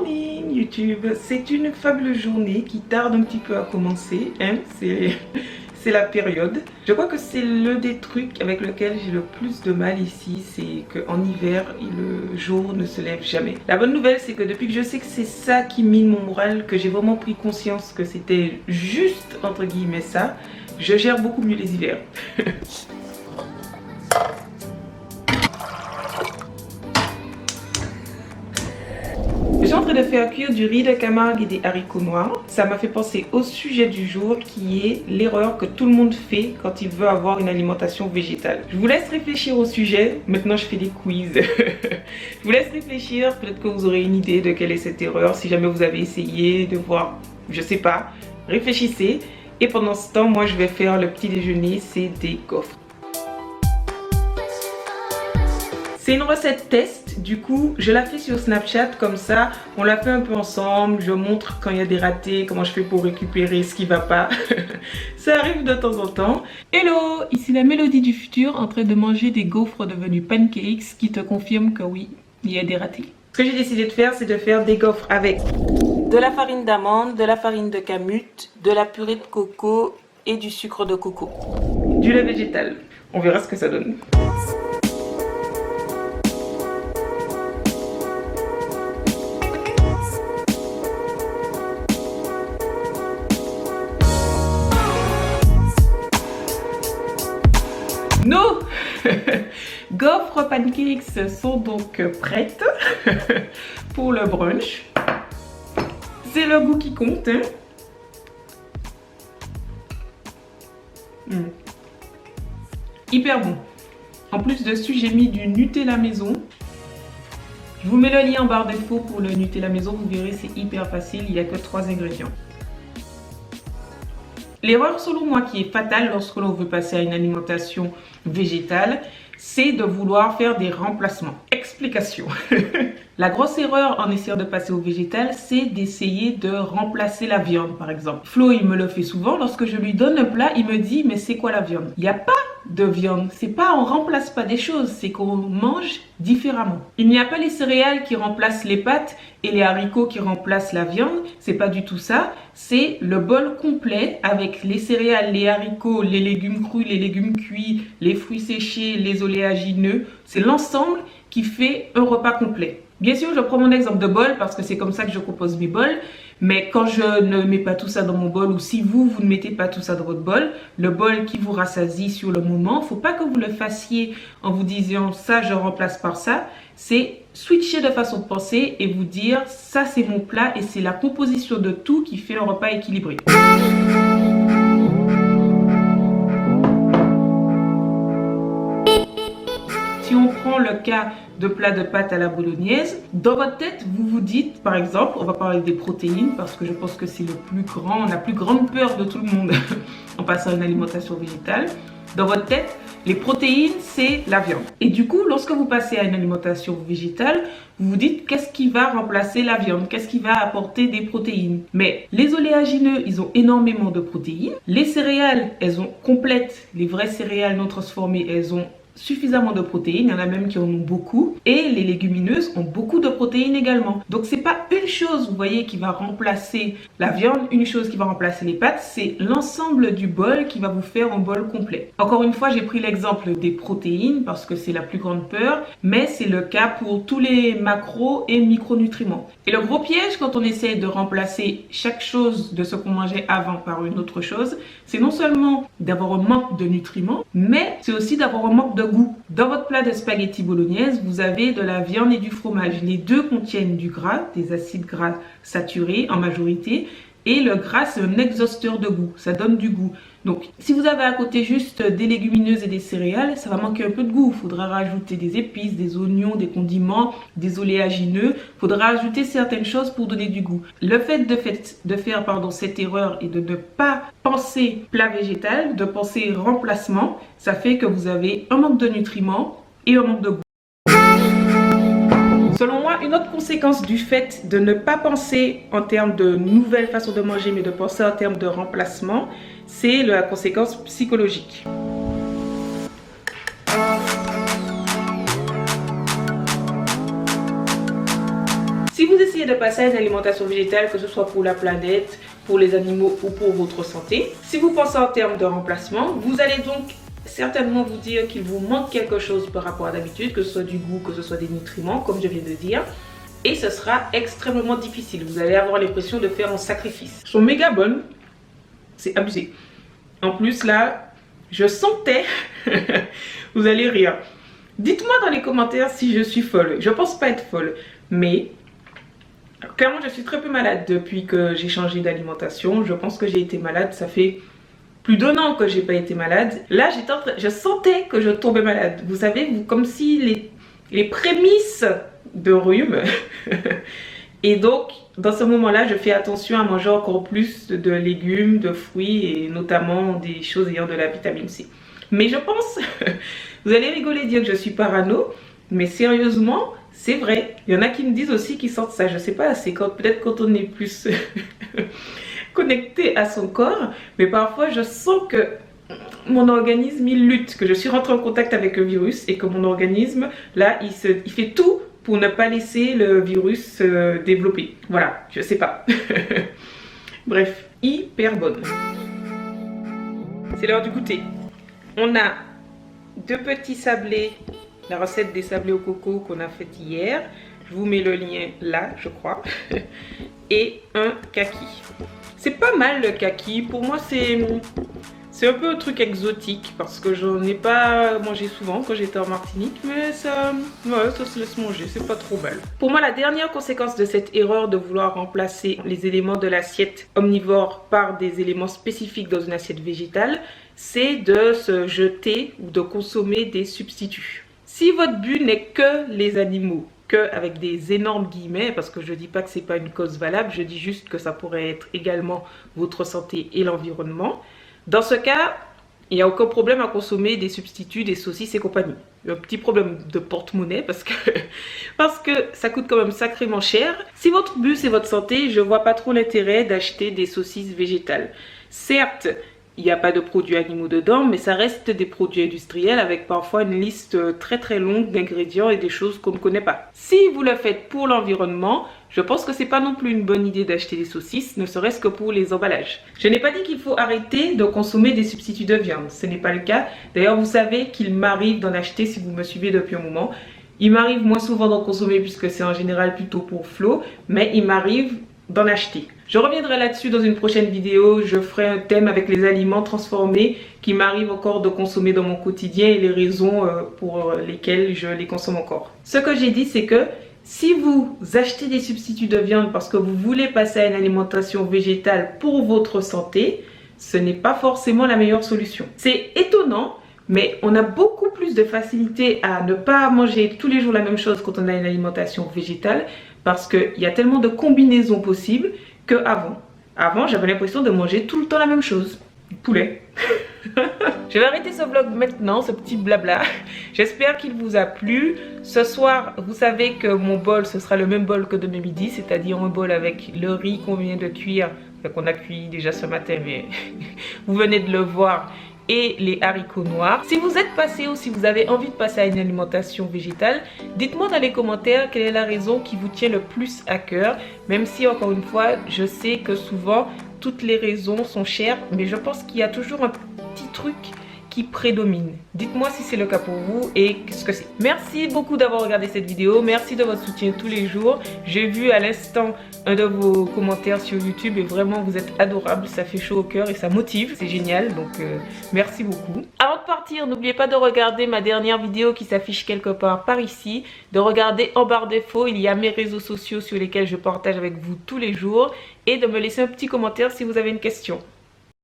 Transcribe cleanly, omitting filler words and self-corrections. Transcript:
morning YouTube, c'est une fabuleuse journée qui tarde un petit peu à commencer, hein? C'est la période. Je crois que c'est l'un des trucs avec lequel j'ai le plus de mal ici, c'est qu'en hiver, le jour ne se lève jamais. La bonne nouvelle, c'est que depuis que je sais que c'est ça qui mine mon moral, que j'ai vraiment pris conscience que c'était juste, entre guillemets, ça, je gère beaucoup mieux les hivers. Je suis en train de faire cuire du riz de Camargue et des haricots noirs. Ça m'a fait penser au sujet du jour qui est l'erreur que tout le monde fait quand il veut avoir une alimentation végétale. Je vous laisse réfléchir au sujet. Maintenant, je fais des quiz. Je vous laisse réfléchir. Peut-être que vous aurez une idée de quelle est cette erreur. Si jamais vous avez essayé de voir, je sais pas, réfléchissez. Et pendant ce temps, moi, je vais faire le petit déjeuner. C'est des gaufres. C'est une recette test, du coup je la fais sur Snapchat comme ça, on la fait un peu ensemble, je montre quand il y a des ratés, comment je fais pour récupérer ce qui va pas. Ça arrive de temps en temps. Hello, ici la Mélodie du futur en train de manger des gaufres devenus pancakes qui te confirment que oui, il y a des ratés. Ce que j'ai décidé de faire, c'est de faire des gaufres avec de la farine d'amande, de la farine de kamut, de la purée de coco et du sucre de coco. Du lait végétal, on verra ce que ça donne. Nos gaufres pancakes sont donc prêtes pour le brunch. C'est le goût qui compte, hein. Hyper bon. En plus dessus, j'ai mis du Nutella maison. Je vous mets le lien en barre d'infos pour le Nutella maison. Vous verrez, c'est hyper facile. Il n'y a que 3 ingrédients. L'erreur selon moi qui est fatale lorsque l'on veut passer à une alimentation végétale, c'est de vouloir faire des remplacements. Explication. La grosse erreur en essayant de passer au végétal, c'est d'essayer de remplacer la viande par exemple. Flo, il me le fait souvent, lorsque je lui donne un plat, il me dit mais c'est quoi la viande? Il n'y a pas de viande, c'est pas on remplace pas des choses, c'est qu'on mange différemment. Il n'y a pas les céréales qui remplacent les pâtes et les haricots qui remplacent la viande, c'est pas du tout ça, c'est le bol complet avec les céréales, les haricots, les légumes crus, les légumes cuits, les fruits séchés, les oléagineux, c'est l'ensemble qui fait un repas complet. Bien sûr, je prends mon exemple de bol parce que c'est comme ça que je compose mes bols. Mais quand je ne mets pas tout ça dans mon bol ou si vous ne mettez pas tout ça dans votre bol, le bol qui vous rassasie sur le moment, il ne faut pas que vous le fassiez en vous disant ça, je remplace par ça. C'est switcher de façon de penser et vous dire ça, c'est mon plat et c'est la composition de tout qui fait un repas équilibré. Si on prend le cas de plat de pâtes à la bolognaise, dans votre tête, vous vous dites, par exemple, on va parler des protéines parce que je pense que c'est le plus grand, la plus grande peur de tout le monde en passant à une alimentation végétale. Dans votre tête, les protéines, c'est la viande. Et du coup, lorsque vous passez à une alimentation végétale, vous vous dites qu'est-ce qui va remplacer la viande? Qu'est-ce qui va apporter des protéines? Mais les oléagineux, ils ont énormément de protéines. Les céréales, elles ont complètes, les vraies céréales non transformées, elles ont suffisamment de protéines, il y en a même qui en ont beaucoup, et les légumineuses ont beaucoup de protéines également. Donc c'est pas une chose, vous voyez, qui va remplacer la viande, une chose qui va remplacer les pâtes, c'est l'ensemble du bol qui va vous faire un bol complet. Encore une fois, j'ai pris l'exemple des protéines parce que c'est la plus grande peur, mais c'est le cas pour tous les macros et micronutriments. Et le gros piège quand on essaie de remplacer chaque chose de ce qu'on mangeait avant par une autre chose, c'est non seulement d'avoir un manque de nutriments, mais c'est aussi d'avoir un manque de goût. Dans votre plat de spaghetti bolognaise, vous avez de la viande et du fromage. Les deux contiennent du gras, des acides gras saturés en majorité, et le gras c'est un exhausteur de goût, ça donne du goût. Donc si vous avez à côté juste des légumineuses et des céréales, ça va manquer un peu de goût. Il faudra rajouter des épices, des oignons, des condiments, des oléagineux. Il faudra ajouter certaines choses pour donner du goût. Le fait de faire cette erreur et de ne pas penser plat végétal, de penser remplacement, ça fait que vous avez un manque de nutriments et un manque de goût. Selon moi, une autre conséquence du fait de ne pas penser en termes de nouvelles façons de manger, mais de penser en termes de remplacement, c'est la conséquence psychologique. Si vous essayez de de passer à une alimentation végétale, que ce soit pour la planète, pour les animaux ou pour votre santé. Si vous pensez en termes de remplacement, vous allez donc certainement vous dire qu'il vous manque quelque chose par rapport à d'habitude, que ce soit du goût, que ce soit des nutriments, comme je viens de dire. Et ce sera extrêmement difficile. Vous allez avoir l'impression de faire un sacrifice. Elles sont méga bonnes. C'est abusé. En plus là, je sentais... Vous allez rire. Dites-moi dans les commentaires si je suis folle. Je pense pas être folle. Mais clairement, je suis très peu malade depuis que j'ai changé d'alimentation. Je pense que j'ai été malade. Ça fait plus d'1 an que j'ai pas été malade. Là, je sentais que je tombais malade. Vous savez, comme si les prémices de rhume. Et donc, dans ce moment-là, je fais attention à manger encore plus de légumes, de fruits et notamment des choses ayant de la vitamine C. Mais je pense, vous allez rigoler dire que je suis parano, mais sérieusement, c'est vrai. Il y en a qui me disent aussi qu'ils sentent ça. Je sais pas, c'est peut-être quand on est plus connecté à son corps, mais parfois je sens que mon organisme il lutte, que je suis rentrée en contact avec le virus et que mon organisme là il fait tout pour ne pas laisser le virus se développer. Voilà, je sais pas. Bref, hyper bonne. C'est l'heure du goûter. On a 2 petits sablés, la recette des sablés au coco qu'on a faite hier. Je vous mets le lien là, je crois. Et un kaki. C'est pas mal le kaki. Pour moi, c'est un peu un truc exotique parce que j'en ai pas mangé souvent quand j'étais en Martinique, mais ça se laisse manger, c'est pas trop mal. Pour moi, la dernière conséquence de cette erreur de vouloir remplacer les éléments de l'assiette omnivore par des éléments spécifiques dans une assiette végétale, c'est de se jeter ou de consommer des substituts. Si votre but n'est que les animaux, avec des énormes guillemets, parce que je dis pas que c'est pas une cause valable, je dis juste que ça pourrait être également votre santé et l'environnement. Dans ce cas, il n'y a aucun problème à consommer des substituts, des saucisses et compagnie. Un petit problème de porte-monnaie parce que ça coûte quand même sacrément cher. Si votre but c'est votre santé, je vois pas trop l'intérêt d'acheter des saucisses végétales. Certes, il n'y a pas de produits animaux dedans, mais ça reste des produits industriels avec parfois une liste très très longue d'ingrédients et des choses qu'on ne connaît pas. Si vous le faites pour l'environnement, je pense que c'est pas non plus une bonne idée d'acheter des saucisses, ne serait-ce que pour les emballages. Je n'ai pas dit qu'il faut arrêter de consommer des substituts de viande, ce n'est pas le cas. D'ailleurs, vous savez qu'il m'arrive d'en acheter si vous me suivez depuis un moment. Il m'arrive moins souvent d'en consommer puisque c'est en général plutôt pour Flo, mais il m'arrive d'en acheter. Je reviendrai là-dessus dans une prochaine vidéo. Je ferai un thème avec les aliments transformés qui m'arrive encore de consommer dans mon quotidien et les raisons pour lesquelles je les consomme encore. Ce que j'ai dit, c'est que si vous achetez des substituts de viande parce que vous voulez passer à une alimentation végétale pour votre santé, ce n'est pas forcément la meilleure solution. C'est étonnant, mais on a beaucoup plus de facilité à ne pas manger tous les jours la même chose quand on a une alimentation végétale parce qu'il y a tellement de combinaisons possibles qu'avant. Avant, j'avais l'impression de manger tout le temps la même chose. Du poulet. Je vais arrêter ce vlog maintenant, ce petit blabla. J'espère qu'il vous a plu. Ce soir, vous savez que mon bol, ce sera le même bol que demain midi, c'est-à-dire un bol avec le riz qu'on vient de cuire, qu'on a cuit déjà ce matin, mais vous venez de le voir, et les haricots noirs. Si vous êtes passé ou si vous avez envie de passer à une alimentation végétale, dites-moi dans les commentaires quelle est la raison qui vous tient le plus à cœur, même si encore une fois, je sais que souvent, toutes les raisons sont chères, mais je pense qu'il y a toujours un petit truc qui prédomine. Dites-moi si c'est le cas pour vous et qu'est-ce que c'est. Merci beaucoup d'avoir regardé cette vidéo. Merci de votre soutien tous les jours. J'ai vu à l'instant un de vos commentaires sur YouTube et vraiment vous êtes adorables. Ça fait chaud au cœur et ça motive. C'est génial. Donc merci beaucoup. Avant de partir, n'oubliez pas de regarder ma dernière vidéo qui s'affiche quelque part par ici. De regarder en barre d'infos. Il y a mes réseaux sociaux sur lesquels je partage avec vous tous les jours. Et de me laisser un petit commentaire si vous avez une question.